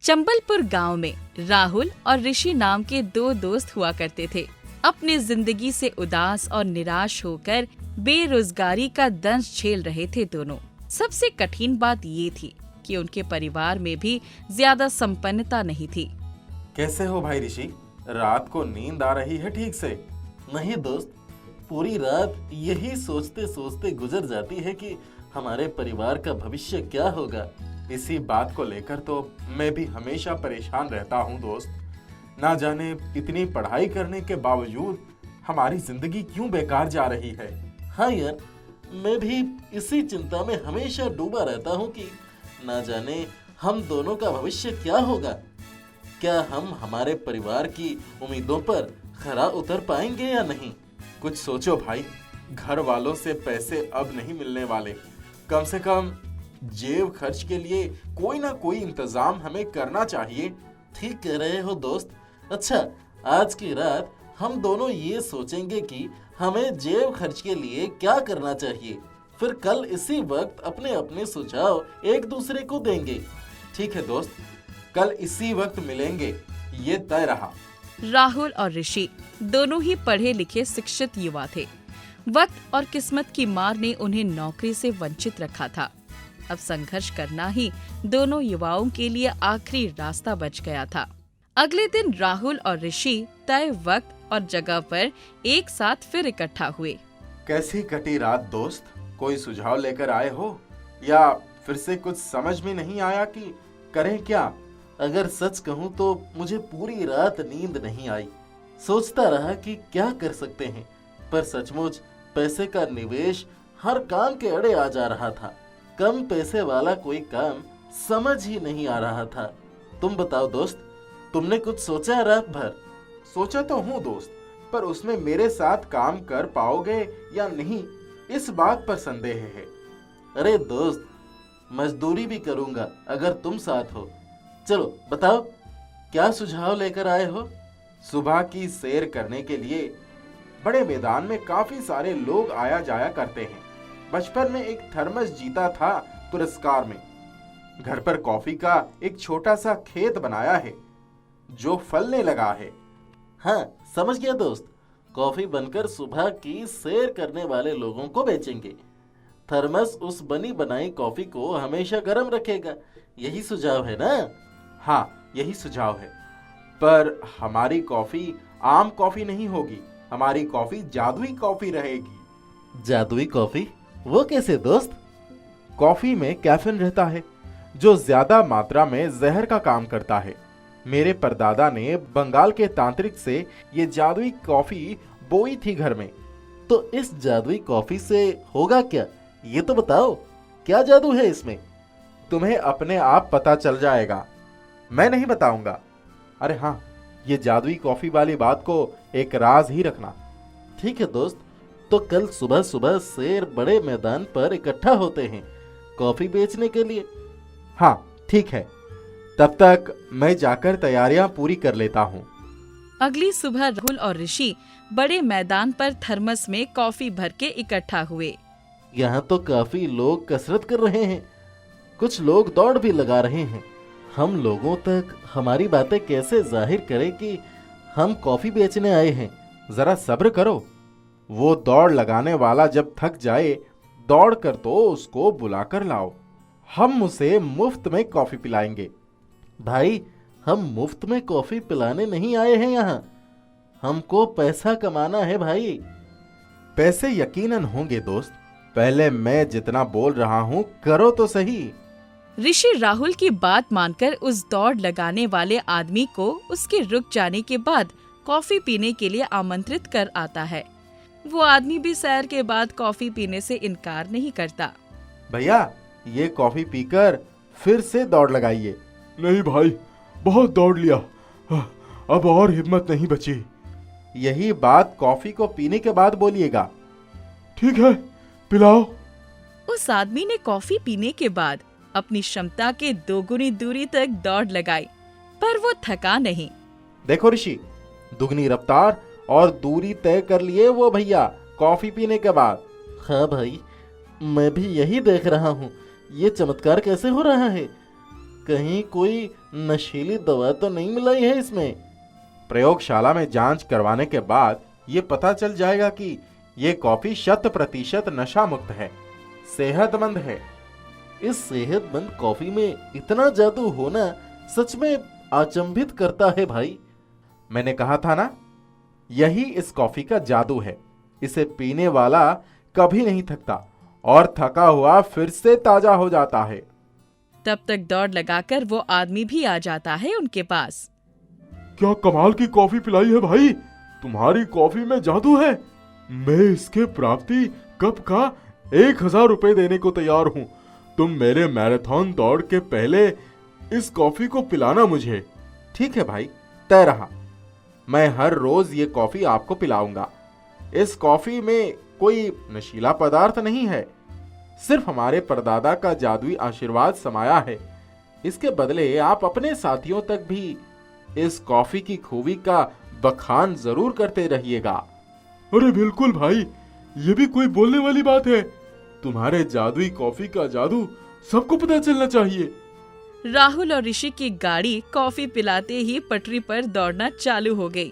चंबलपुर गांव में राहुल और ऋषि नाम के दो दोस्त हुआ करते थे। अपनी जिंदगी से उदास और निराश होकर बेरोजगारी का दंश झेल रहे थे दोनों। सबसे कठिन बात ये थी कि उनके परिवार में भी ज्यादा संपन्नता नहीं थी। कैसे हो भाई ऋषि? रात को नींद आ रही है ठीक से? नहीं दोस्त, पूरी रात यही सोचते सोचते गुजर जाती है कि हमारे परिवार का भविष्य क्या होगा। इसी बात को लेकर तो मैं भी हमेशा परेशान रहता हूँ दोस्त। ना जाने इतनी पढ़ाई करने के बावजूद हमारी जिंदगी क्यों बेकार जा रही है। हाँ यार, मैं भी इसी चिंता में हमेशा डूबा रहता हूँ कि ना जाने हम दोनों का भविष्य क्या होगा। क्या हम हमारे परिवार की उम्मीदों पर खरा उतर पाएंगे या नहीं। कुछ सोचो भाई, घर वालों से पैसे अब नहीं मिलने वाले। कम से कम जेब खर्च के लिए कोई ना कोई इंतजाम हमें करना चाहिए। ठीक कह रहे हो दोस्त। अच्छा, आज की रात हम दोनों ये सोचेंगे कि हमें जेब खर्च के लिए क्या करना चाहिए। फिर कल इसी वक्त अपने अपने सुझाव एक दूसरे को देंगे। ठीक है दोस्त, कल इसी वक्त मिलेंगे, ये तय रहा। राहुल और ऋषि दोनों ही पढ़े लिखे शिक्षित युवा थे। वक्त और किस्मत की मार ने उन्हें नौकरी से वंचित रखा था। अब संघर्ष करना ही दोनों युवाओं के लिए आखिरी रास्ता बच गया था। अगले दिन राहुल और ऋषि तय वक्त और जगह पर एक साथ फिर इकट्ठा हुए। कैसी कटी रात दोस्त? कोई सुझाव लेकर आए हो या फिर से कुछ समझ में नहीं आया कि करें क्या? अगर सच कहूँ तो मुझे पूरी रात नींद नहीं आई। सोचता रहा कि क्या कर सकते हैं, पर सचमुच पैसे का निवेश हर काम के अड़े आ जा रहा था। कम पैसे वाला कोई काम समझ ही नहीं आ रहा था। तुम बताओ दोस्त, तुमने कुछ सोचा रात भर? सोचा तो हूँ दोस्त, पर उसमें मेरे साथ काम कर पाओगे या नहीं, इस बात पर संदेह है। अरे दोस्त, मजदूरी भी करूंगा अगर तुम साथ हो। चलो बताओ, क्या सुझाव लेकर आए हो? सुबह की सैर करने के लिए बड़े मैदान में काफी सारे लोग आया जाया करते हैं। बचपन में एक थर्मस जीता था पुरस्कार में। घर पर कॉफी का एक छोटा सा खेत बनाया है जो फलने लगा है। हाँ, समझ गया दोस्त। कॉफी बनकर सुबह की सैर करने वाले लोगों को बेचेंगे। थर्मस उस बनी बनाई कॉफी को हमेशा गर्म रखेगा। यही सुझाव है ना? हाँ, यही सुझाव है। पर हमारी कॉफी आम कॉफी नहीं होगी, हमारी कॉफी जादुई कॉफी रहेगी। जादुई कॉफी? वो कैसे दोस्त? कॉफी में कैफीन रहता है जो ज्यादा मात्रा में जहर का काम करता है। मेरे परदादा ने बंगाल के तांत्रिक से ये जादुई कॉफी बोई थी घर में। तो इस जादुई कॉफी से होगा क्या, ये तो बताओ। क्या जादू है इसमें? तुम्हें अपने आप पता चल जाएगा, मैं नहीं बताऊंगा। अरे हाँ, ये जादुई कॉफी वाली बात को एक राज ही रखना। ठीक है दोस्त, तो कल सुबह सुबह शेर बड़े मैदान पर इकट्ठा होते हैं कॉफी बेचने के लिए। हाँ ठीक है, तब तक मैं जाकर तैयारियां पूरी कर लेता हूँ। अगली सुबह राहुल और ऋषि बड़े मैदान पर थर्मस में कॉफी भर के इकट्ठा हुए। यहाँ तो काफी लोग कसरत कर रहे हैं, कुछ लोग दौड़ भी लगा रहे हैं। हम लोगों तक हमारी बातें कैसे जाहिर करें कि हम कॉफी बेचने आए हैं? जरा सब्र करो। वो दौड़ लगाने वाला जब थक जाए, दौड़ कर तो उसको बुलाकर लाओ। हम उसे मुफ्त में कॉफी पिलाएंगे। भाई, हम मुफ्त में कॉफी पिलाने नहीं आए हैं यहाँ, हमको पैसा कमाना है भाई। पैसे यकीनन होंगे दोस्त, पहले मैं जितना बोल रहा हूँ करो तो सही। ऋषि राहुल की बात मानकर उस दौड़ लगाने वाले आदमी को उसके रुक जाने के बाद कॉफी पीने के लिए आमंत्रित कर आता है। वो आदमी भी सैर के बाद कॉफी पीने से इनकार नहीं करता। भैया, ये कॉफी पीकर फिर से दौड़ लगाइए। नहीं भाई, बहुत दौड़ लिया, अब और हिम्मत नहीं बची। यही बात कॉफी को पीने के बाद बोलिएगा। ठीक है, पिलाओ। उस आदमी ने कॉफी पीने के बाद अपनी क्षमता के दोगुनी दूरी तक दौड़ लगाई, पर वो थका नहीं। देखो ऋषि, दुगनी रफ्तार और दूरी तय कर लिए वो भैया कॉफी पीने के बाद। हाँ भाई, मैं भी यही देख रहा हूँ, ये चमत्कार कैसे हो रहा है? कहीं कोई नशीली दवा तो नहीं मिलाई है इसमें? प्रयोगशाला में जांच करवाने के बाद ये पता चल जाएगा कि ये कॉफी 100% नशा मुक्त है, सेहतमंद है। इस सेहतमंद कॉफी में इतना जादू होना सच में अचंभित करता है भाई। मैंने कहा था ना, यही इस कॉफी का जादू है। इसे पीने वाला कभी नहीं थकता और थका हुआ फिर से ताजा हो जाता है। तब तक दौड़ लगाकर वो आदमी भी आ जाता है उनके पास। क्या कमाल की कॉफी पिलाई है भाई, तुम्हारी कॉफी में जादू है। मैं इसके प्राप्ति कप का 1000 रुपए देने को तैयार हूँ। तुम मेरे मैराथन दौड़ के पहले इस कॉफी को पिलाना मुझे। ठीक है भाई, तय रहा। मैं हर रोज ये कॉफी आपको पिलाऊंगा। इस कॉफी में कोई नशीला पदार्थ नहीं है, सिर्फ हमारे परदादा का जादुई आशीर्वाद समाया है। इसके बदले आप अपने साथियों तक भी इस कॉफी की खूबी का बखान जरूर करते रहिएगा। अरे बिल्कुल भाई, ये भी कोई बोलने वाली बात है। तुम्हारे जादुई कॉफी का जादू सबको पता चलना चाहिए। राहुल और ऋषि की गाड़ी कॉफी पिलाते ही पटरी पर दौड़ना चालू हो गई।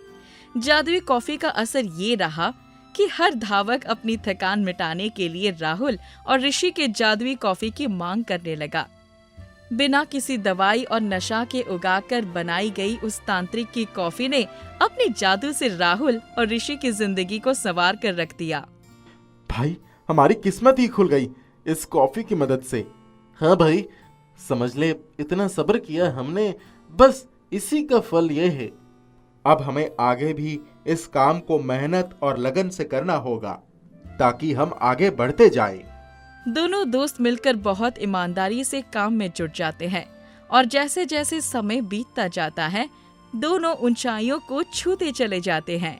जादुई कॉफी का असर ये रहा कि हर धावक अपनी थकान मिटाने के लिए राहुल और ऋषि के जादुई कॉफी की मांग करने लगा। बिना किसी दवाई और नशा के उगाकर बनाई गई उस तांत्रिक की कॉफी ने अपने जादू से राहुल और ऋषि की जिंदगी को संवार कर रख दिया। भाई, हमारी किस्मत ही खुल गई इस कॉफी की मदद से। हाँ भाई, समझ ले, इतना सब्र किया हमने, बस इसी का फल ये है। अब हमें आगे भी इस काम को मेहनत और लगन से करना होगा ताकि हम आगे बढ़ते जाएं। दोनों दोस्त मिलकर बहुत ईमानदारी से काम में जुट जाते हैं और जैसे जैसे समय बीतता जाता है दोनों ऊंचाइयों को छूते चले जाते हैं।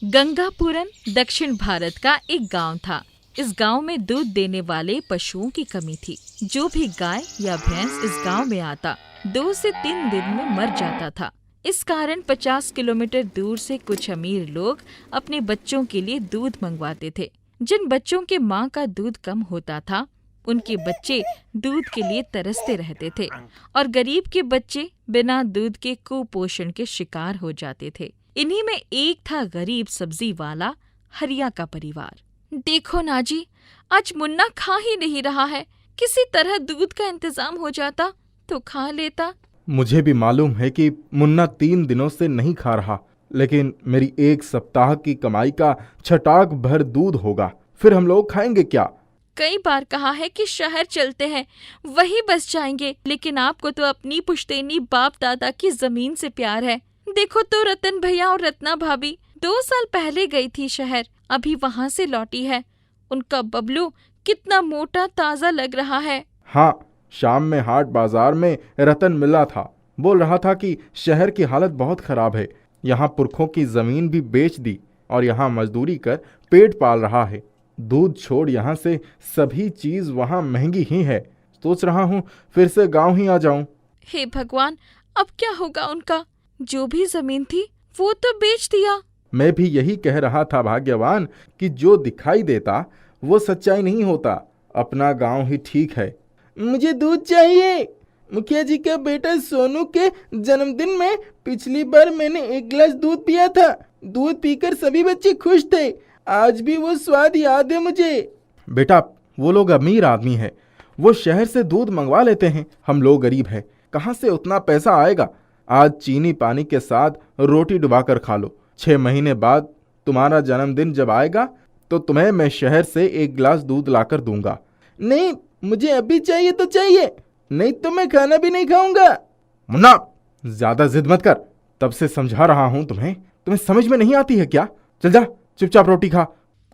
गंगापुरम दक्षिण भारत का एक गांव था। इस गांव में दूध देने वाले पशुओं की कमी थी। जो भी गाय या भैंस इस गांव में आता 2 से 3 दिन में मर जाता था। इस कारण 50 किलोमीटर दूर से कुछ अमीर लोग अपने बच्चों के लिए दूध मंगवाते थे। जिन बच्चों के माँ का दूध कम होता था उनके बच्चे दूध के लिए तरसते रहते थे और गरीब के बच्चे बिना दूध के कुपोषण के शिकार हो जाते थे। इन्हीं में एक था गरीब सब्जी वाला हरिया का परिवार। देखो नाजी, आज मुन्ना खा ही नहीं रहा है। किसी तरह दूध का इंतजाम हो जाता तो खा लेता। मुझे भी मालूम है कि मुन्ना 3 दिनों से नहीं खा रहा, लेकिन मेरी 1 सप्ताह की कमाई का छटाक भर दूध होगा, फिर हम लोग खाएंगे क्या? कई बार कहा है कि शहर चलते हैं, वही बस जाएंगे, लेकिन आपको तो अपनी पुश्तैनी बाप दादा की जमीन से प्यार है। देखो तो रतन भैया और रत्ना भाभी 2 साल पहले गई थी शहर, अभी वहाँ से लौटी है। उनका बबलू कितना मोटा ताजा लग रहा है। हाँ, शाम में हाट बाजार में रतन मिला था, बोल रहा था कि शहर की हालत बहुत खराब है, यहाँ पुरखों की जमीन भी बेच दी और यहाँ मजदूरी कर पेट पाल रहा है। दूध छोड़ यहाँ से सभी चीज वहाँ महंगी ही है। सोच रहा हूँ फिर से गांव ही आ जाऊं। हे भगवान, अब क्या होगा उनका? जो भी जमीन थी वो तो बेच दिया। मैं भी यही कह रहा था भाग्यवान कि जो दिखाई देता वो सच्चाई नहीं होता। अपना गांव ही ठीक है। मुझे दूध चाहिए। मुखिया जी का बेटा सोनू के जन्मदिन में पिछली बार मैंने 1 गिलास दूध पिया था। दूध पीकर सभी बच्चे खुश थे। आज भी वो स्वाद याद है मुझे। बेटा, वो लोग अमीर आदमी है, वो शहर से दूध मंगवा लेते हैं। हम लोग गरीब हैं, कहाँ से उतना पैसा आएगा? आज चीनी पानी के साथ रोटी डुबाकर खा लो। 6 महीने बाद तुम्हारा जन्मदिन जब आएगा तो तुम्हें मैं शहर से 1 गिलास दूध लाकर दूंगा। नहीं, मुझे अभी चाहिए तो चाहिए, नहीं तो मैं खाना भी नहीं खाऊंगा। मुन्ना, ज्यादा जिद मत कर। तब से समझा रहा हूं तुम्हें समझ में नहीं आती है क्या? चल जा, चुपचाप रोटी खा।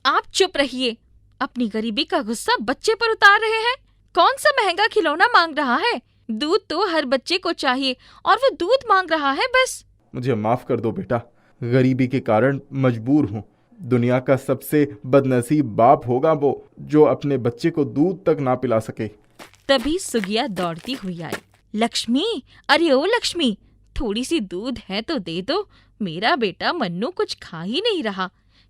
आप चुप रहिए। अपनी गरीबी का गुस्सा बच्चे पर उतार रहे हैं। कौन सा महंगा खिलौना मांग रहा है? दूध तो हर बच्चे को चाहिए और वो दूध मांग रहा है बस। मुझे माफ कर दो बेटा, गरीबी के कारण मजबूर हूँ। दुनिया का सबसे बदनसीब बाप होगा वो जो अपने बच्चे को दूध तक ना पिला सके। तभी सुगिया दौड़ती हुई आई। लक्ष्मी, अरे ओ लक्ष्मी, थोड़ी सी दूध है तो दे दो। मेरा बेटा मन्नू कुछ खा ही नहीं रहा,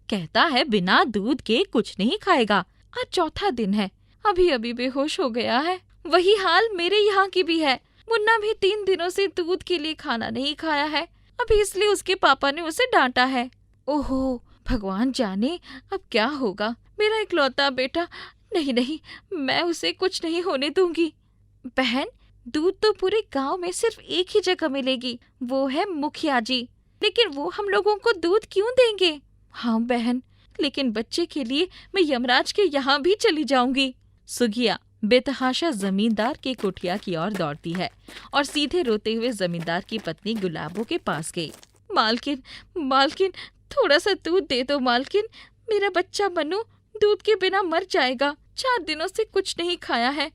कहता है बिना दूध के कुछ नहीं खाएगा। आज 4था दिन है, अभी अभी बेहोश हो गया है। वही हाल मेरे यहाँ की भी है। मुन्ना भी 3 दिनों से दूध के लिए खाना नहीं खाया है, अभी इसलिए उसके पापा ने उसे डांटा है। ओहो, भगवान जाने अब क्या होगा। मेरा इकलौता बेटा, नहीं नहीं, मैं उसे कुछ नहीं होने दूंगी। बहन, दूध तो पूरे गांव में सिर्फ एक ही जगह मिलेगी, वो है मुखिया जी, लेकिन वो हम लोगों को दूध क्यों देंगे? हाँ बहन, लेकिन बच्चे के लिए मैं यमराज के यहाँ भी चली जाऊंगी। सुगिया बेतहाशा जमींदार के कुटिया की ओर दौड़ती है और सीधे रोते हुए जमींदार की पत्नी गुलाबो के पास गई। मालकिन, मालकिन, थोड़ा सा दूध दे दो मालकिन, मेरा बच्चा मनु दूध के बिना मर जाएगा। 4 दिनों से कुछ नहीं खाया है,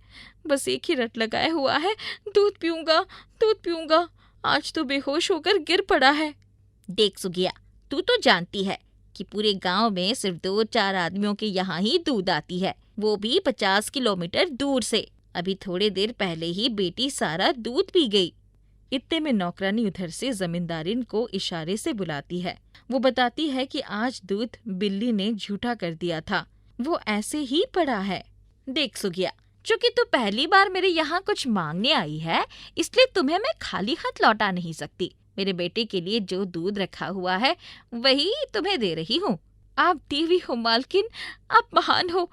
बस एक ही रट लगाया हुआ है, दूध पीऊंगा, दूध पीऊंगा। आज तो बेहोश होकर गिर पड़ा है। देख सुगिया, तू तो जानती है कि पूरे गांव में सिर्फ 2-4 आदमियों के यहाँ ही दूध आती है, वो भी 50 किलोमीटर दूर से। अभी थोड़े देर पहले ही बेटी सारा दूध पी गई। इतने में नौकरानी उधर से जमींदारिन को इशारे से बुलाती है। वो बताती है कि आज दूध बिल्ली ने झूठा कर दिया था, वो ऐसे ही पड़ा है। देख सुगिया, चूंकि तू पहली बार मेरे यहाँ कुछ मांगने आई है, इसलिए तुम्हें मैं खाली हाथ लौटा नहीं सकती। मेरे बेटे के लिए जो दूध रखा हुआ है वही तुम्हें दे रही हूँ। आप देवी हो मालकिन, आप महान हो,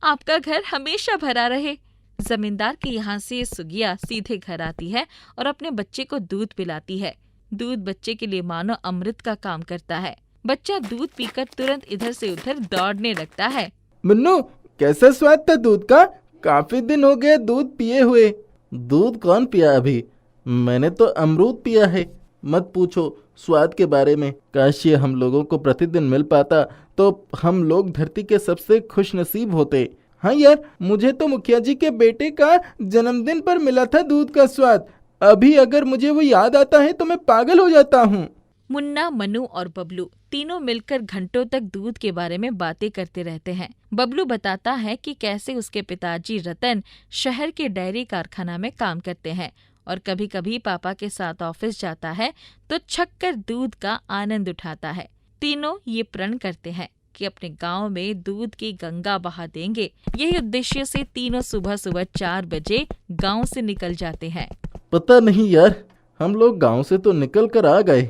आपका घर हमेशा भरा रहे। जमींदार के यहाँ से सुगिया सीधे घर आती है और अपने बच्चे को दूध पिलाती है। दूध बच्चे के लिए मानो अमृत का काम करता है। बच्चा दूध पीकर तुरंत इधर से उधर दौड़ने लगता है। मुन्नू, कैसा स्वाद था दूध का? काफी दिन हो गए दूध पिए हुए। दूध कौन पिया अभी? मैंने तो अमरूद पिया है। मत पूछो स्वाद के बारे में। काश ये हम लोगों को प्रतिदिन मिल पाता तो हम लोग धरती के सबसे खुश नसीब होते। हाँ यार, मुझे तो मुखिया जी के बेटे का जन्मदिन पर मिला था दूध का स्वाद। अभी अगर मुझे वो याद आता है तो मैं पागल हो जाता हूँ। मुन्ना, मनु और बबलू तीनों मिलकर घंटों तक दूध के बारे में बातें करते रहते हैं। बबलू बताता है कि कैसे उसके पिताजी रतन शहर के डेयरी कारखाना में काम करते हैं और कभी कभी पापा के साथ ऑफिस जाता है तो छक्कर दूध का आनंद उठाता है। तीनों ये प्रण करते हैं कि अपने गांव में दूध की गंगा बहा देंगे। यही उद्देश्य से तीनों सुबह सुबह 4 बजे गांव से निकल जाते हैं। पता नहीं यार, हम लोग गांव से तो निकल कर आ गए,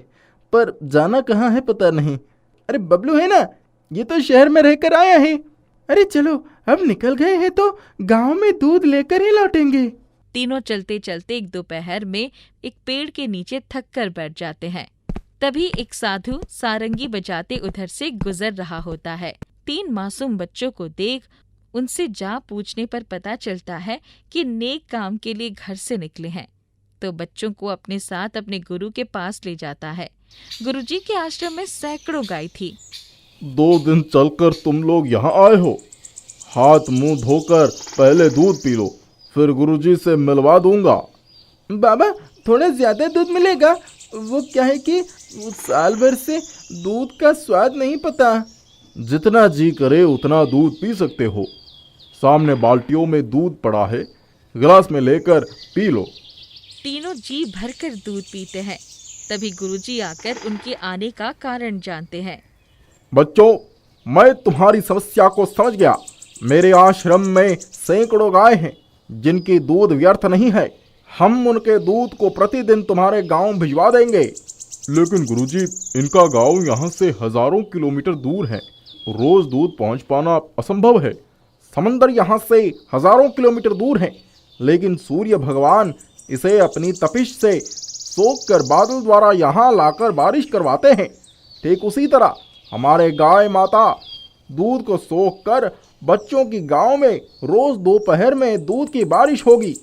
पर जाना कहाँ है पता नहीं। अरे बबलू है ना, ये तो शहर में रहकर आया है। अरे चलो, अब निकल गए हैं तो गांव में दूध लेकर ही लौटेंगे। तीनों चलते चलते एक दोपहर में एक पेड़ के नीचे थक कर बैठ जाते हैं। तभी एक साधु सारंगी बजाते उधर से गुजर रहा होता है। 3 मासूम बच्चों को देख उनसे जा पूछने पर पता चलता है कि नेक काम के लिए घर से निकले हैं, तो बच्चों को अपने साथ अपने गुरु के पास ले जाता है। गुरुजी के आश्रम में सैकड़ों गाय थी। 2 दिन चलकर तुम लोग यहाँ आए हो। हाथ मुंह धोकर पहले दूध पी लो, फिर गुरुजी से मिलवा दूंगा। बाबा, थोड़ा ज्यादा दूध मिलेगा? वो क्या है कि साल भर से दूध का स्वाद नहीं पता। जितना जी करे उतना दूध पी सकते हो। सामने बाल्टियों में दूध पड़ा है, गिलास में लेकर पी लो। तीनों जी भरकर दूध पीते हैं। तभी गुरुजी आकर उनके आने का कारण जानते हैं। बच्चों, मैं तुम्हारी समस्या को समझ गया। मेरे आश्रम में सैकड़ों गाय हैं जिनकी दूध व्यर्थ नहीं है। हम उनके दूध को प्रतिदिन तुम्हारे गांव भिजवा देंगे। लेकिन गुरुजी, इनका गांव यहाँ से हजारों किलोमीटर दूर है, रोज दूध पहुँच पाना असंभव है। समंदर यहाँ से हजारों किलोमीटर दूर है, लेकिन सूर्य भगवान इसे अपनी तपिश से सोख कर बादल द्वारा यहाँ लाकर बारिश करवाते हैं। ठीक उसी तरह हमारे गाय माता दूध को सोख कर बच्चों की गांव में रोज दोपहर में दूध की बारिश होगी।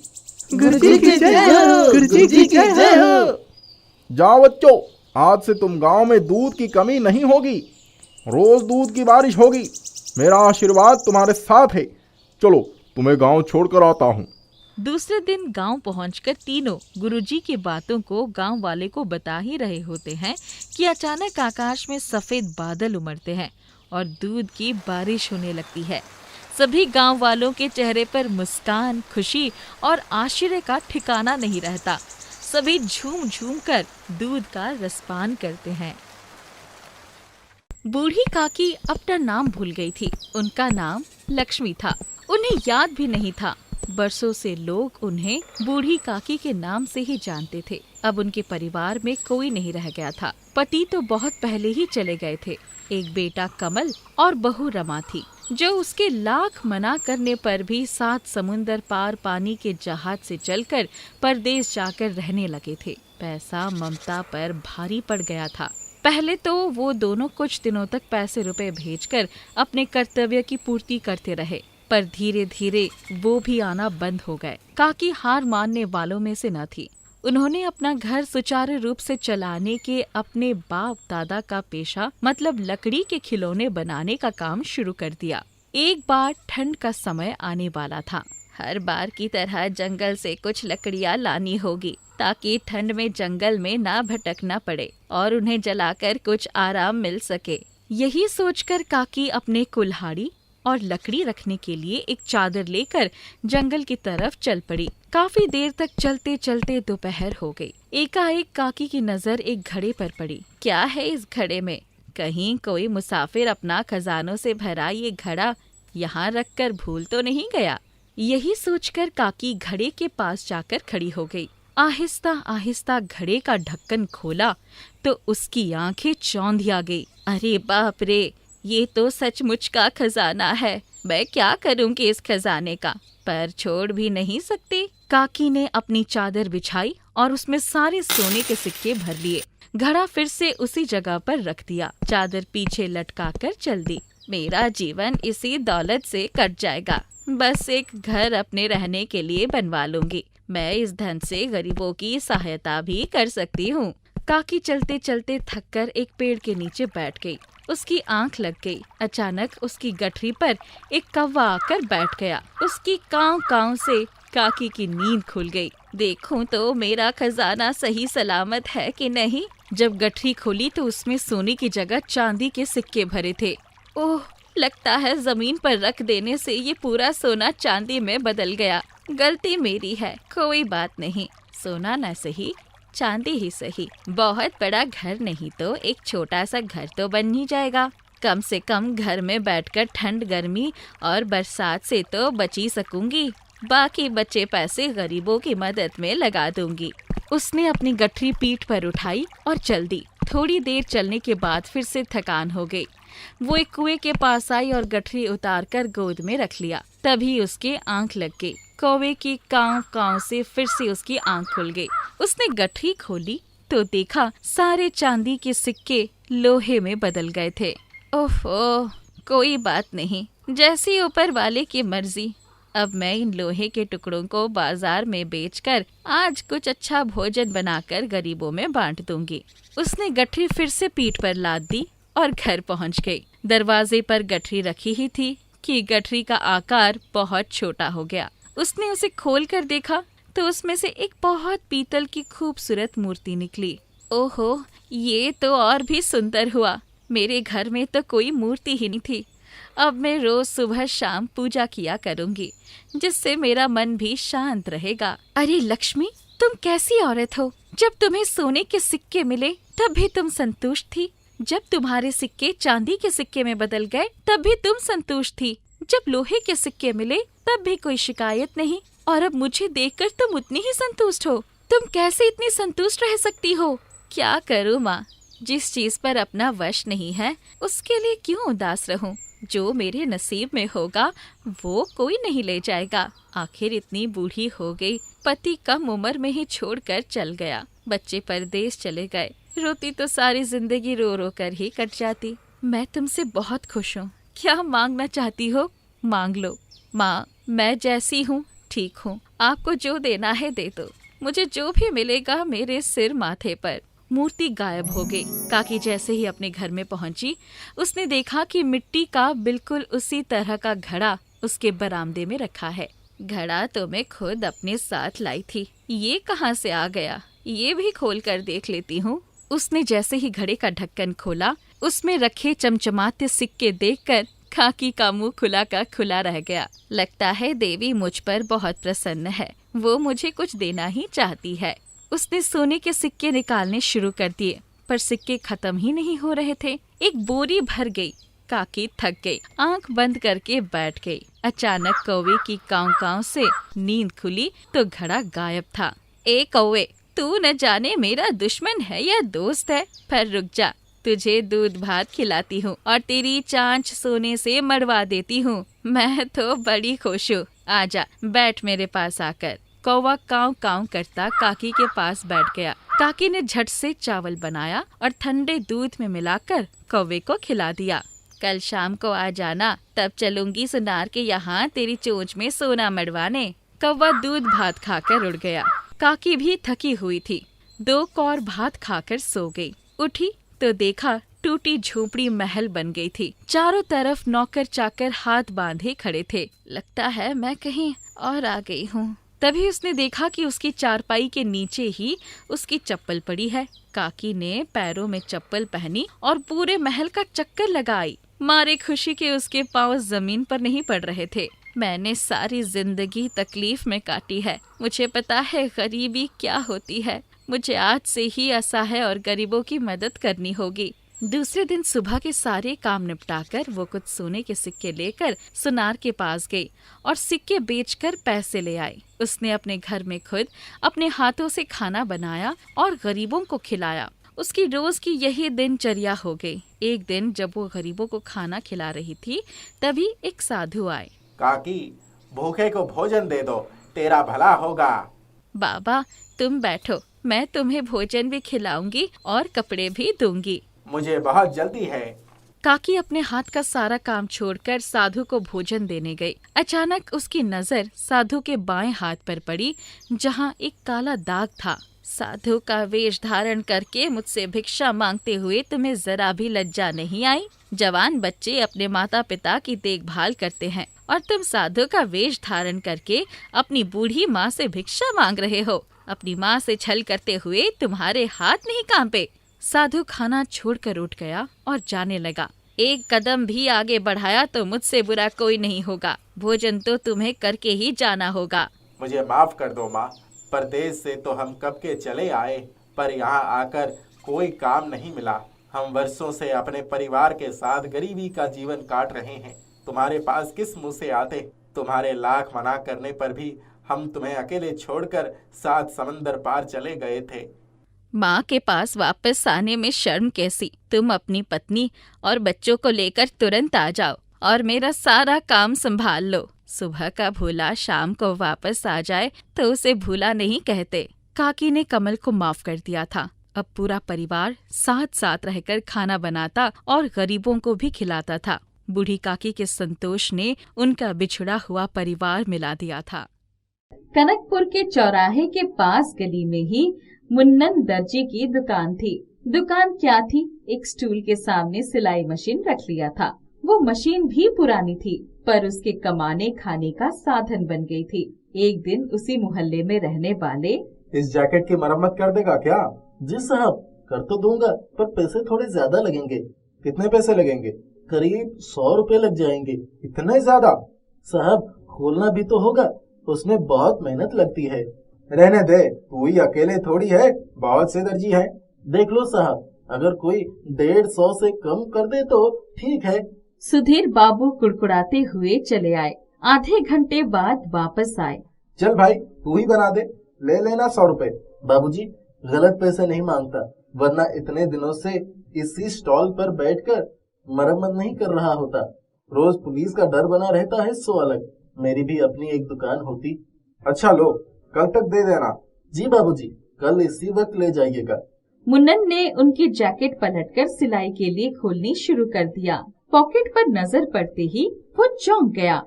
गुरुजी की जय हो, गुरुजी की जय हो। जाओ बच्चों, आज से तुम गांव में दूध की कमी नहीं होगी, रोज दूध की बारिश होगी। मेरा आशीर्वाद तुम्हारे साथ है। चलो, तुम्हें गांव छोड़कर आता हूँ। दूसरे दिन गांव पहुंचकर तीनों गुरुजी की बातों को गांव वाले को बता ही रहे होते हैं कि अचानक आकाश में सफेद बादल उमड़ते हैं और दूध की बारिश होने लगती है। सभी गांव वालों के चेहरे पर मुस्कान, खुशी और आश्चर्य का ठिकाना नहीं रहता। सभी झूम झूम कर दूध का रसपान करते हैं। बूढ़ी काकी अपना नाम भूल गई थी। उनका नाम लक्ष्मी था। उन्हें याद भी नहीं था बरसों से लोग उन्हें बूढ़ी काकी के नाम से ही जानते थे। अब उनके परिवार में कोई नहीं रह गया था। पति तो बहुत पहले ही चले गए थे। एक बेटा कमल और बहू रमा थी, जो उसके लाख मना करने पर भी 7 समुंदर पार पानी के जहाज से चलकर परदेश जाकर रहने लगे थे। पैसा ममता पर भारी पड़ गया था। पहले तो वो दोनों कुछ दिनों तक पैसे रुपए भेजकर अपने कर्तव्य की पूर्ति करते रहे, पर धीरे धीरे वो भी आना बंद हो गए। काकी हार मानने वालों में से न थी। उन्होंने अपना घर सुचारू रूप से चलाने के अपने बाप दादा का पेशा मतलब लकड़ी के खिलौने बनाने का काम शुरू कर दिया। एक बार ठंड का समय आने वाला था। हर बार की तरह जंगल से कुछ लकड़ियां लानी होगी, ताकि ठंड में जंगल में ना भटकना पड़े और उन्हें जलाकर कुछ आराम मिल सके। यही सोचकर काकी अपने कुल्हाड़ी और लकड़ी रखने के लिए एक चादर लेकर जंगल की तरफ चल पड़ी। काफी देर तक चलते चलते दोपहर हो गई। एकाएक काकी की नजर एक घड़े पर पड़ी। क्या है इस घड़े में? कहीं कोई मुसाफिर अपना खजानों से भरा ये घड़ा यहाँ रखकर भूल तो नहीं गया? यही सोचकर काकी घड़े के पास जाकर खड़ी हो गई। आहिस्ता आहिस्ता घड़े का ढक्कन खोला तो उसकी आंखें चौंधिया गई। अरे बाप रे, ये तो सचमुच का खजाना है। मैं क्या करूंगी इस खजाने का? पर छोड़ भी नहीं सकती। काकी ने अपनी चादर बिछाई और उसमें सारे सोने के सिक्के भर लिए। घड़ा फिर से उसी जगह पर रख दिया। चादर पीछे लटकाकर चल दी। मेरा जीवन इसी दौलत से कट जाएगा। बस एक घर अपने रहने के लिए बनवा लूंगी। मैं इस धन से गरीबों की सहायता भी कर सकती हूँ। काकी चलते चलते थककर एक पेड़ के नीचे बैठ गई। उसकी आंख लग गई। अचानक उसकी गठरी पर एक कौवा आकर बैठ गया। उसकी कांव कांव से काकी की नींद खुल गई। देखूं तो मेरा खजाना सही सलामत है कि नहीं। जब गठरी खोली तो उसमें सोने की जगह चांदी के सिक्के भरे थे। ओह, लगता है जमीन पर रख देने से ये पूरा सोना चांदी में बदल गया। गलती मेरी है, कोई बात नहीं। सोना न सही, चांदी ही सही। बहुत बड़ा घर नहीं तो एक छोटा सा घर तो बन ही जाएगा। कम से कम घर में बैठकर ठंड गर्मी और बरसात से तो बची सकूंगी। बाकी बचे पैसे गरीबों की मदद में लगा दूंगी। उसने अपनी गठरी पीठ पर उठाई और चल दी। थोड़ी देर चलने के बाद फिर से थकान हो गई। वो एक कुएं के पास आई और गठरी उतारकर गोद में रख लिया। तभी उसकी आंख लग गई। कौवे की कांव कांव से फिर से उसकी आंख खुल गई। उसने गठरी खोली तो देखा सारे चांदी के सिक्के लोहे में बदल गए थे। ओहो, कोई बात नहीं, जैसी ऊपर वाले की मर्जी। अब मैं इन लोहे के टुकड़ों को बाजार में बेचकर आज कुछ अच्छा भोजन बनाकर गरीबों में बांट दूंगी। उसने गठरी फिर से पीठ पर लाद दी और घर पहुंच गई। दरवाजे पर गठरी रखी ही थी कि गठरी का आकार बहुत छोटा हो गया। उसने उसे खोलकर देखा तो उसमें से एक बहुत पीतल की खूबसूरत मूर्ति निकली। ओहो, ये तो और भी सुंदर हुआ। मेरे घर में तो कोई मूर्ति ही नहीं थी। अब मैं रोज सुबह शाम पूजा किया करूंगी, जिससे मेरा मन भी शांत रहेगा। अरे लक्ष्मी, तुम कैसी औरत हो? जब तुम्हें सोने के सिक्के मिले तब भी तुम संतुष्ट थी। जब तुम्हारे सिक्के चांदी के सिक्के में बदल गए तब भी तुम संतुष्ट थी। जब लोहे के सिक्के मिले तब भी कोई शिकायत नहीं, और अब मुझे देखकर तुम उतनी ही संतुष्ट हो। तुम कैसे इतनी संतुष्ट रह सकती हो? क्या करूँ माँ, जिस चीज पर अपना वश नहीं है उसके लिए क्यों उदास रहूं? जो मेरे नसीब में होगा वो कोई नहीं ले जाएगा। आखिर इतनी बूढ़ी हो गई, पति कम उम्र में ही छोड़कर चल गया, बच्चे परदेश चले गए। रोती तो सारी जिंदगी रो रो कर ही कट जाती। मैं तुमसे बहुत खुश हूँ। क्या मांगना चाहती हो मांग लो। माँ, मैं जैसी हूँ ठीक हूँ। आपको जो देना है दे दो। मुझे जो भी मिलेगा मेरे सिर माथे पर। मूर्ति गायब हो गई। काकी जैसे ही अपने घर में पहुंची, उसने देखा कि मिट्टी का बिल्कुल उसी तरह का घड़ा उसके बरामदे में रखा है। घड़ा तो मैं खुद अपने साथ लाई थी, ये कहाँ से आ गया? ये भी खोल कर देख लेती हूँ। उसने जैसे ही घड़े का ढक्कन खोला, उसमें रखे चमचमाते सिक्के देखकर काकी का मुंह खुला का खुला रह गया। लगता है देवी मुझ पर बहुत प्रसन्न है, वो मुझे कुछ देना ही चाहती है। उसने सोने के सिक्के निकालने शुरू कर दिए, पर सिक्के खत्म ही नहीं हो रहे थे। एक बोरी भर गई। काकी थक गई, आंख बंद करके बैठ गई। अचानक कौवे की काव काव से नींद खुली तो घड़ा गायब था। ए कौवे, तू न जाने मेरा दुश्मन है या दोस्त है, पर रुक जा, तुझे दूध भात खिलाती हूँ और तेरी चांच सोने से मरवा देती हूँ। मैं तो बड़ी खुश हूँ, आजा बैठ मेरे पास आकर। कौवा काव काव करता काकी के पास बैठ गया। काकी ने झट से चावल बनाया और ठंडे दूध में मिलाकर कौवे को खिला दिया। कल शाम को आ जाना, तब चलूंगी सुनार के यहाँ तेरी चोंच में सोना मड़वाने। कौवा दूध भात खाकर उड़ गया। काकी भी थकी हुई थी, 2 कौर भात खाकर सो गई। उठी तो देखा टूटी झोपड़ी महल बन गई थी। चारों तरफ नौकर चाकर हाथ बांधे खड़े थे। लगता है मैं कहीं और आ गई हूँ। तभी उसने देखा कि उसकी चारपाई के नीचे ही उसकी चप्पल पड़ी है। काकी ने पैरों में चप्पल पहनी और पूरे महल का चक्कर लगाई। मारे खुशी के उसके पांव जमीन पर नहीं पड़ रहे थे। मैंने सारी जिंदगी तकलीफ में काटी है, मुझे पता है गरीबी क्या होती है। मुझे आज से ही असहाय और गरीबों की मदद करनी होगी। दूसरे दिन सुबह के सारे काम निपटाकर वो कुछ सोने के सिक्के लेकर सुनार के पास गई और सिक्के बेचकर पैसे ले आई। उसने अपने घर में खुद अपने हाथों से खाना बनाया और गरीबों को खिलाया। उसकी रोज की यही दिनचर्या हो गई। एक दिन जब वो गरीबों को खाना खिला रही थी, तभी एक साधु आए। काकी, भूखे को भोजन दे दो, तेरा भला होगा। बाबा तुम बैठो, मैं तुम्हें भोजन भी खिलाऊंगी और कपड़े भी दूंगी। मुझे बहुत जल्दी है। काकी अपने हाथ का सारा काम छोड़कर साधु को भोजन देने गई। अचानक उसकी नजर साधु के बाएं हाथ पर पड़ी, जहां एक काला दाग था। साधु का वेश धारण करके मुझसे भिक्षा मांगते हुए तुम्हें जरा भी लज्जा नहीं आई? जवान बच्चे अपने माता पिता की देखभाल करते हैं और तुम साधु का वेश धारण करके अपनी बूढ़ी माँ से भिक्षा मांग रहे हो। अपनी माँ से छल करते हुए तुम्हारे हाथ नहीं कांपे? साधु खाना छोड़कर उठ गया और जाने लगा। एक कदम भी आगे बढ़ाया तो मुझसे बुरा कोई नहीं होगा। भोजन तो तुम्हें करके ही जाना होगा। मुझे माफ कर दो माँ, परदेश से तो हम कब के चले आए, पर यहाँ आकर कोई काम नहीं मिला। हम वर्षों से अपने परिवार के साथ गरीबी का जीवन काट रहे हैं। तुम्हारे पास किस मुंह से आते? तुम्हारे लाख मना करने पर भी हम तुम्हें अकेले छोड़कर 7 समंदर पार चले गए थे। माँ के पास वापस आने में शर्म कैसी? तुम अपनी पत्नी और बच्चों को लेकर तुरंत आ जाओ और मेरा सारा काम संभाल लो। सुबह का भूला शाम को वापस आ जाए तो उसे भूला नहीं कहते। काकी ने कमल को माफ कर दिया था। अब पूरा परिवार साथ साथ रहकर खाना बनाता और गरीबों को भी खिलाता था। बूढ़ी काकी के संतोष ने उनका बिछड़ा हुआ परिवार मिला दिया था। कनकपुर के चौराहे के पास गली में ही मुन्नन दर्जी की दुकान थी। दुकान क्या थी? एक स्टूल के सामने सिलाई मशीन रख लिया था। वो मशीन भी पुरानी थी, पर उसके कमाने खाने का साधन बन गई थी। एक दिन उसी मोहल्ले में रहने वाले, इस जैकेट की मरम्मत कर देगा क्या? जी साहब, कर तो दूंगा, पर पैसे थोड़े ज्यादा लगेंगे। कितने पैसे लगेंगे? करीब 100 रुपए लग जाएंगे। इतने ज्यादा? साहब, खोलना भी तो होगा, उसमें बहुत मेहनत लगती है। रहने दे, तू ही अकेले थोड़ी है, बहुत से दर्जी हैं। देख लो साहब, अगर कोई 150 से कम कर दे तो ठीक है। सुधीर बाबू कुड़कुड़ाते हुए चले आए। आधे घंटे बाद वापस आए। चल भाई, तू ही बना दे, ले लेना 100 रुपए। बाबूजी, गलत पैसे नहीं मांगता, वरना इतने दिनों से इसी स्टॉल पर बैठकर मरम्मत नहीं कर रहा होता। रोज पुलिस का डर बना रहता है, सो अलग मेरी भी अपनी एक दुकान होती। अच्छा लो, कल तक दे देना। जी बाबूजी, कल इसी वक्त ले जाइएगा। मुन्नन ने उनकी जैकेट पलटकर सिलाई के लिए खोलनी शुरू कर दिया। पॉकेट पर नजर पड़ते ही वो चौंक गया।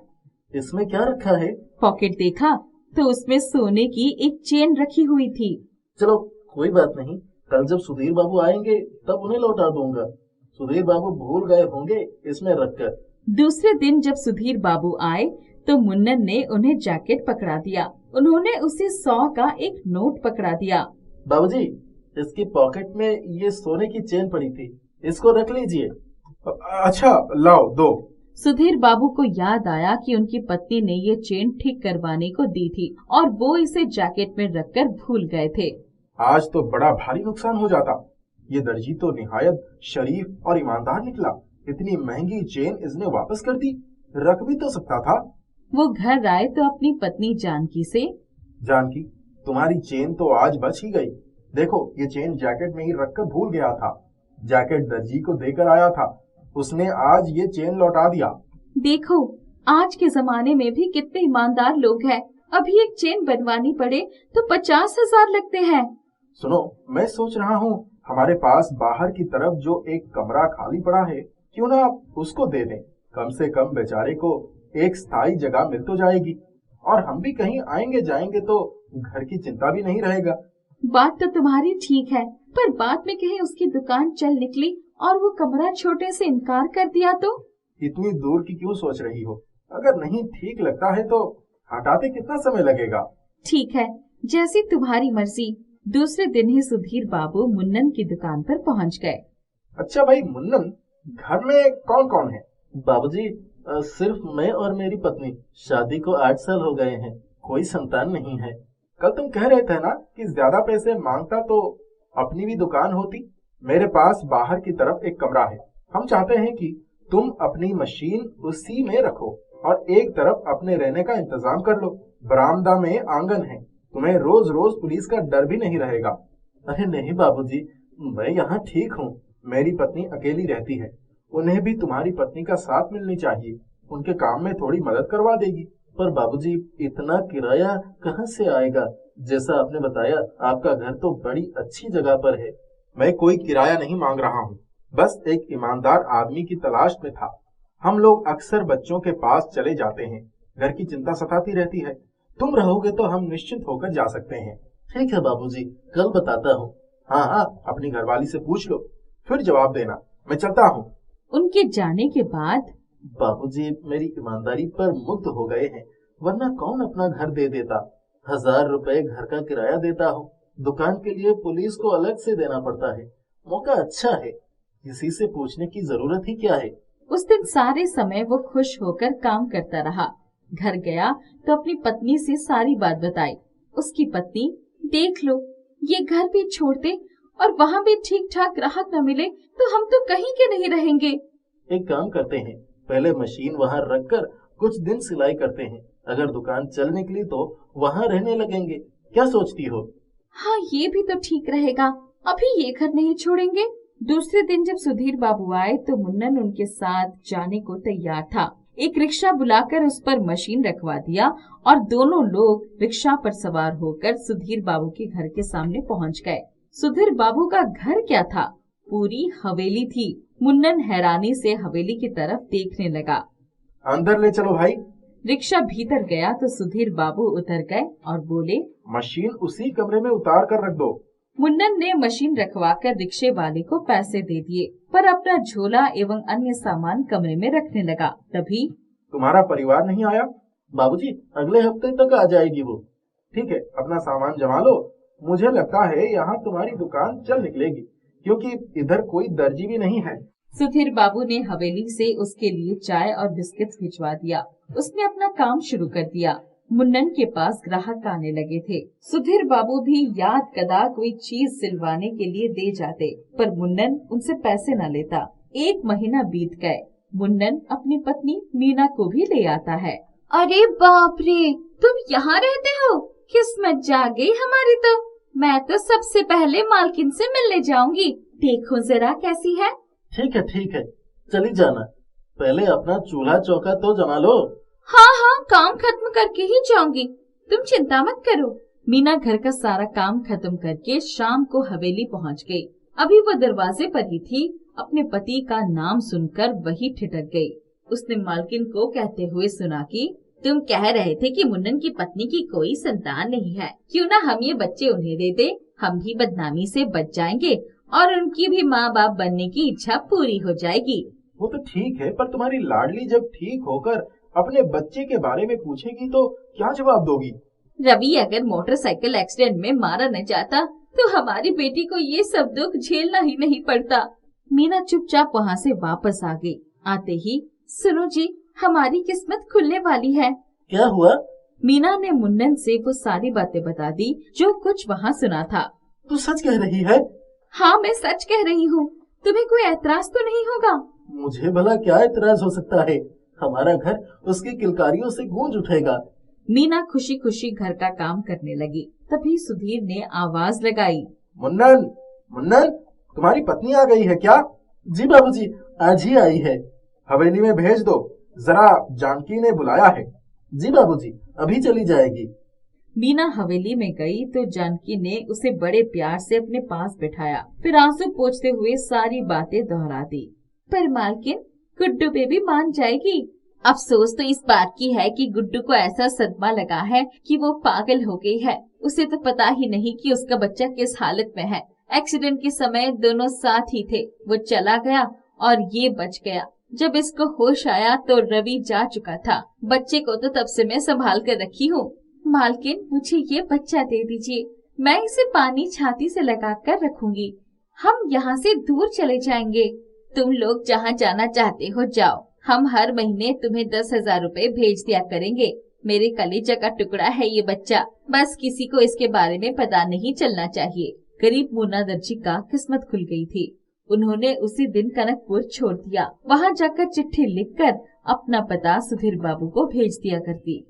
इसमें क्या रखा है? पॉकेट देखा तो उसमें सोने की एक चेन रखी हुई थी। चलो कोई बात नहीं, कल जब सुधीर बाबू आएंगे तब उन्हें लौटा दूंगा। सुधीर बाबू भूल गए होंगे इसमें रखकर। दूसरे दिन जब सुधीर बाबू आए तो मुन्नन ने उन्हें जैकेट पकड़ा दिया। उन्होंने उसे 100 का एक नोट पकड़ा दिया। बाबूजी, इसकी पॉकेट में ये सोने की चेन पड़ी थी, इसको रख लीजिए। अच्छा लाओ, दो। सुधीर बाबू को याद आया कि उनकी पत्नी ने ये चेन ठीक करवाने को दी थी और वो इसे जैकेट में रखकर भूल गए थे। आज तो बड़ा भारी नुकसान हो जाता। ये दर्जी तो निहायत शरीफ और ईमानदार निकला। इतनी महंगी चेन इसने वापस कर दी, रख भी तो सकता था। वो घर आए तो अपनी पत्नी जानकी से, जानकी, तुम्हारी चेन तो आज बच ही गई। देखो, ये चेन जैकेट में ही रखकर भूल गया था। जैकेट दर्जी को देकर आया था, उसने आज ये चेन लौटा दिया। देखो आज के जमाने में भी कितने ईमानदार लोग हैं। अभी एक चेन बनवानी पड़े तो 50,000 लगते हैं। सुनो, मैं सोच रहा हूँ हमारे पास बाहर की तरफ जो एक कमरा खाली पड़ा है, क्यों ना उसको दे दें। कम से कम बेचारे को एक स्थायी जगह मिल तो जाएगी, और हम भी कहीं आएंगे जाएंगे तो घर की चिंता भी नहीं रहेगा। बात तो तुम्हारी ठीक है, पर बाद में कहीं उसकी दुकान चल निकली और वो कमरा छोटे से इनकार कर दिया तो? इतनी दूर की क्यों सोच रही हो? अगर नहीं ठीक लगता है तो हटाते कितना समय लगेगा? ठीक है, जैसी तुम्हारी मर्जी। दूसरे दिन ही सुधीर बाबू मुन्नन की दुकान पर पहुंच गए। अच्छा भाई मुन्नन, घर में कौन कौन है? बाबूजी, सिर्फ मैं और मेरी पत्नी। शादी को 8 साल हो गए हैं, कोई संतान नहीं है। कल तुम कह रहे थे ना कि ज्यादा पैसे मांगता तो अपनी भी दुकान होती। मेरे पास बाहर की तरफ एक कमरा है, हम चाहते हैं कि तुम अपनी मशीन उसी में रखो और एक तरफ अपने रहने का इंतजाम कर लो। बरामदा में आंगन है, तुम्हें रोज रोज पुलिस का डर भी नहीं रहेगा। अरे नहीं बाबूजी, मैं यहाँ ठीक हूँ। मेरी पत्नी अकेली रहती है, उन्हें भी तुम्हारी पत्नी का साथ मिलनी चाहिए, उनके काम में थोड़ी मदद करवा देगी। पर बाबूजी, इतना किराया कहाँ से आएगा? जैसा आपने बताया, आपका घर तो बड़ी अच्छी जगह पर है। मैं कोई किराया नहीं मांग रहा हूँ, बस एक ईमानदार आदमी की तलाश में था। हम लोग अक्सर बच्चों के पास चले जाते हैं, घर की चिंता सताती रहती है। तुम रहोगे तो हम निश्चिंत होकर जा सकते हैं। ठीक है बाबूजी, कल बताता हूँ। हाँ, अपनी घरवाली से पूछ लो, फिर जवाब देना। मैं चलता हूँ। उनके जाने के बाद बाबूजी मेरी ईमानदारी पर मुग्ध हो गए हैं, वरना कौन अपना घर दे देता। 1000 रुपए घर का किराया देता हूँ, दुकान के लिए पुलिस को अलग से देना पड़ता है। मौका अच्छा है, किसी से पूछने की जरूरत ही क्या है। उस दिन सारे समय वो खुश होकर काम करता रहा। घर गया तो अपनी पत्नी से सारी बात बताई। उसकी पत्नी, देख लो, ये घर भी छोड़ते और वहाँ भी ठीक ठाक ग्राहक न मिले तो हम तो कहीं के नहीं रहेंगे। एक काम करते हैं, पहले मशीन वहाँ रखकर कुछ दिन सिलाई करते हैं। अगर दुकान चल निकली तो वहाँ रहने लगेंगे। क्या सोचती हो? हाँ, ये भी तो ठीक रहेगा। अभी ये घर नहीं छोड़ेंगे। दूसरे दिन जब सुधीर बाबू आए तो मुन्नन उनके साथ जाने को तैयार था। एक रिक्शा बुलाकर उस पर मशीन रखवा दिया और दोनों लोग रिक्शा पर सवार होकर सुधीर बाबू के घर के सामने पहुंच गए। सुधीर बाबू का घर क्या था? पूरी हवेली थी। मुन्नन हैरानी से हवेली की तरफ देखने लगा। अंदर ले चलो भाई। रिक्शा भीतर गया तो सुधीर बाबू उतर गए और बोले, मशीन उसी कमरे में उतार कर रख दो। मुन्नन ने मशीन रखवाकर रिक्शे वाले को पैसे दे दिए, पर अपना झोला एवं अन्य सामान कमरे में रखने लगा। तभी तुम्हारा परिवार नहीं आया? बाबूजी, अगले हफ्ते तक आ जाएगी वो। ठीक है, अपना सामान जमा लो। मुझे लगता है यहाँ तुम्हारी दुकान चल निकलेगी, क्योंकि इधर कोई दर्जी भी नहीं है। सुधीर बाबू ने हवेली से उसके लिए चाय और बिस्किट भिजवा दिया। उसने अपना काम शुरू कर दिया। मुन्नन के पास ग्राहक आने लगे थे। सुधीर बाबू भी याद कदा कोई चीज सिलवाने के लिए दे जाते, पर मुन्नन उनसे पैसे न लेता। 1 महीना बीत गए। मुन्नन अपनी पत्नी मीना को भी ले आता है। अरे बाप रे, तुम यहाँ रहते हो? किस्मत जाग गई हमारी तो। मैं तो सबसे पहले मालकिन से मिलने जाऊंगी। देखो जरा कैसी है। ठीक है, चली जाना। पहले अपना चूल्हा चौका तो जमा लो। हाँ, काम खत्म करके ही जाऊंगी, तुम चिंता मत करो। मीना घर का सारा काम खत्म करके शाम को हवेली पहुंच गई। अभी वो दरवाजे पर ही थी, अपने पति का नाम सुनकर वही ठिठक गई। उसने मालकिन को कहते हुए सुना कि तुम कह रहे थे कि मुन्नन की पत्नी की कोई संतान नहीं है, क्यों ना हम ये बच्चे उन्हें दे दे। हम भी बदनामी से बच जाएंगे और उनकी भी माँ बाप बनने की इच्छा पूरी हो जाएगी। वो तो ठीक है, पर तुम्हारी लाडली जब ठीक होकर अपने बच्चे के बारे में पूछेगी तो क्या जवाब दोगी? रवि अगर मोटरसाइकिल एक्सीडेंट में मारा न जाता तो हमारी बेटी को ये सब दुख झेलना ही नहीं पड़ता। मीना चुपचाप वहाँ से वापस आ गई। आते ही, सुनो जी, हमारी किस्मत खुलने वाली है। क्या हुआ? मीना ने मुन्नन से वो सारी बातें बता दी जो कुछ वहाँ सुना था। तू सच कह रही है? हाँ, मैं सच कह रही हूँ। तुम्हें कोई ऐतराज तो नहीं होगा? मुझे भला क्या इतराज हो सकता है? हमारा घर उसकी किलकारियों से गूंज उठेगा। मीना खुशी खुशी घर का काम करने लगी। तभी सुधीर ने आवाज लगाई, मुन्नन, मुन्नन, तुम्हारी पत्नी आ गई है क्या? जी बाबूजी, आज ही आई है। हवेली में भेज दो, जरा जानकी ने बुलाया है। जी बाबूजी, अभी चली जाएगी। मीना हवेली में गई तो जानकी ने उसे बड़े प्यार से अपने पास बिठाया, फिर आंसू पोंछते हुए सारी बातें दोहरा दी। पर मालकिन, गुड्डू बेबी मान जाएगी। अफसोस तो इस बात की है कि गुड्डू को ऐसा सदमा लगा है कि वो पागल हो गई है। उसे तो पता ही नहीं कि उसका बच्चा किस हालत में है। एक्सीडेंट के समय दोनों साथ ही थे। वो चला गया और ये बच गया। जब इसको होश आया तो रवि जा चुका था। बच्चे को तो तब से मैं संभाल कर रखी हूँ। मालकिन, मुझे ये बच्चा दे दीजिए। मैं इसे पानी छाती से लगाकर रखूंगी। हम यहाँ से दूर चले जाएंगे। तुम लोग जहाँ जाना चाहते हो जाओ। हम हर महीने तुम्हें 10,000 रुपए भेज दिया करेंगे। मेरे कलेजा का टुकड़ा है ये बच्चा। बस किसी को इसके बारे में पता नहीं चलना चाहिए। गरीब मुन्ना दर्जी का किस्मत खुल गई थी। उन्होंने उसी दिन कनकपुर छोड़ दिया। वहाँ जाकर चिट्ठी लिखकर अपना पता सुधीर बाबू को भेज दिया करती।